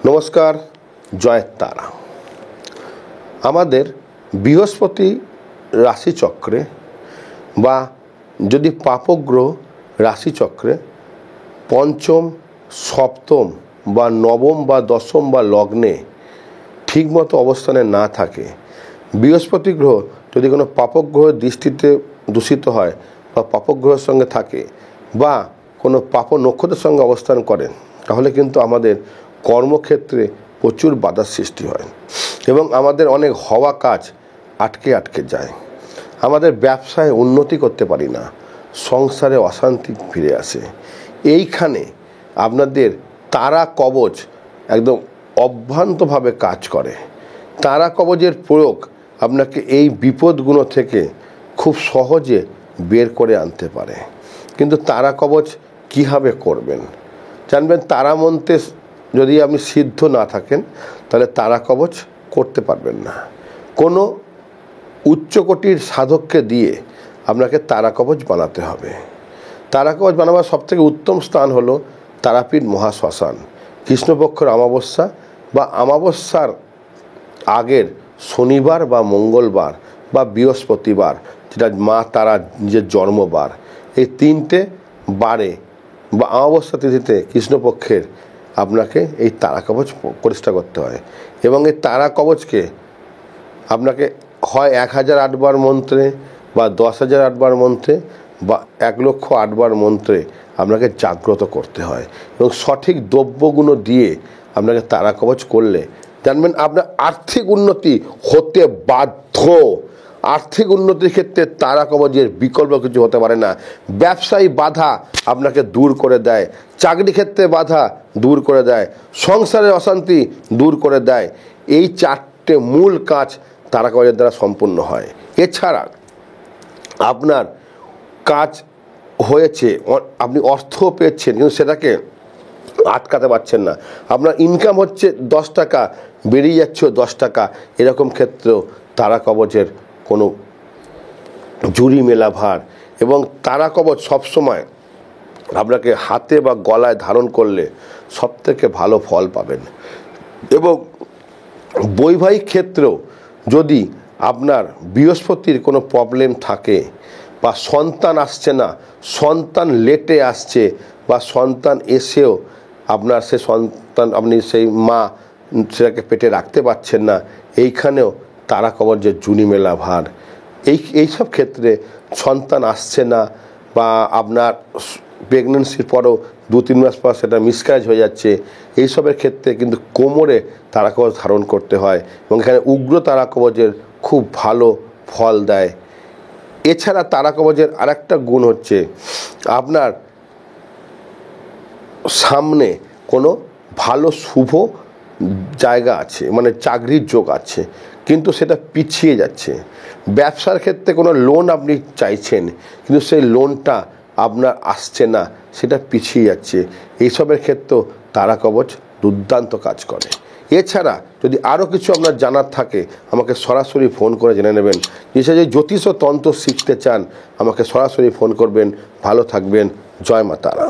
নমস্কার, জয় তারা। আমাদের বৃহস্পতি রাশিচক্রে বা যদি পাপগ্রহ রাশিচক্রে পঞ্চম, সপ্তম বা নবম বা দশম বা লগ্নে ঠিকমতো অবস্থানে না থাকে, বৃহস্পতি গ্রহ যদি কোনো পাপগ্রহের দৃষ্টিতে দূষিত হয় বা পাপগ্রহের সঙ্গে থাকে বা কোনো পাপ নক্ষত্রের সঙ্গে অবস্থান করেন, তাহলে কিন্তু আমাদের কর্মক্ষেত্রে প্রচুর বাধার সৃষ্টি হয় এবং আমাদের অনেক হওয়া কাজ আটকে যায়। আমাদের ব্যবসায় উন্নতি করতে পারি না, সংসারে অশান্তি ফিরে আসে। এইখানে আপনাদের তারা কবচ একদম অভ্রান্তভাবে কাজ করে। তারা কবচের প্রয়োগ আপনাকে এই বিপদগুলো থেকে খুব সহজে বের করে আনতে পারে। কিন্তু তারা কবচ কীভাবে করবেন জানবেন। তারা মন্ত্রে যদি আপনি সিদ্ধ না থাকেন, তাহলে তারা কবচ করতে পারবেন না। কোনো উচ্চকোটির সাধককে দিয়ে আপনাকে তারা কবচ বানাতে হবে। তারা কবচ বানাবার সবথেকে উত্তম স্থান হলো তারাপীঠ মহাশ্মশান। কৃষ্ণপক্ষের অমাবস্যা বা অমাবস্যার আগের শনিবার বা মঙ্গলবার বা বৃহস্পতিবার, যেটা মা তারা নিজের জন্মবার, এই তিনটে বারে বা অমাবস্যা তিথিতে কৃষ্ণপক্ষের আপনাকে এই তারা কবচ প্রতিষ্ঠা করতে হয়। এবং এই তারা কবচকে আপনাকে হয় 1008 বার মন্ত্রে বা 10,008 বার মন্ত্রে বা 1,08,000 বার মন্ত্রে আপনাকে জাগ্রত করতে হয় এবং সঠিক দ্রব্যগুলো দিয়ে আপনাকে তারা কবচ করলে জানবেন আপনার আর্থিক উন্নতি হতে বাধ্য। আর্থিক উন্নতির ক্ষেত্রে তারা কবচের বিকল্প কিছু হতে পারে না। ব্যবসায়ী বাধা আপনাকে দূর করে দেয়, চাকরি ক্ষেত্রে বাধা দূর করে দেয়, সংসারের অশান্তি দূর করে দেয়। এই চারটে মূল কাজ তারা কবচের দ্বারা সম্পূর্ণ হয়। এছাড়া আপনার কাজ হয়েছে, আপনি অর্থ পেয়েছেন, কিন্তু সেটাকে আটকাতে পারছেন না। আপনার ইনকাম হচ্ছে 10 টাকা, বেরিয়ে যাচ্ছে 10 টাকা, এরকম ক্ষেত্রেও তারা কবচের কোনো জুরি মেলা ভার। এবং তারা কবচ সবসময় আপনাকে হাতে বা গলায় ধারণ করলে সবথেকে ভালো ফল পাবেন। এবং বৈবাহিক ক্ষেত্রেও যদি আপনার বৃহস্পতির কোনো প্রবলেম থাকে বা সন্তান আসছে না, সন্তান লেটে আসছে বা সন্তান এসেও আপনার সে সন্তান আপনি সেই মা সেটাকে পেটে রাখতে পারছেন না, এইখানেও তারা কবচের জুনি মেলা ভার। এইসব ক্ষেত্রে সন্তান আসছে না বা আপনার প্রেগনেন্সির পরেও 2-3 মাস পর সেটা মিসক্যারেজ হয়ে যাচ্ছে, এইসবের ক্ষেত্রে কিন্তু কোমরে তারা কবচ ধারণ করতে হয় এবং এখানে উগ্র তারা কবচের খুব ভালো ফল দেয়। এছাড়া তারা কবচের আরেকটা গুণ হচ্ছে আপনার সামনে কোনো ভালো শুভ জায়গা আছে, মানে চাকরির যোগ আছে, কিন্তু সেটা পিছিয়ে যাচ্ছে। ব্যবসার ক্ষেত্রে কোনো লোন আপনি চাইছেন, কিন্তু সেই লোনটা আপনার আসছে না, সেটা পিছিয়ে যাচ্ছে। এইসবের ক্ষেত্রেও তারা কবচ দুর্দান্ত কাজ করে। এছাড়া যদি আরও কিছু আপনার জানার থাকে, আমাকে সরাসরি ফোন করে জেনে নেবেন। যে জ্যোতিষ ও তন্ত্র শিখতে চান, আমাকে সরাসরি ফোন করবেন। ভালো থাকবেন, জয় মা তারা।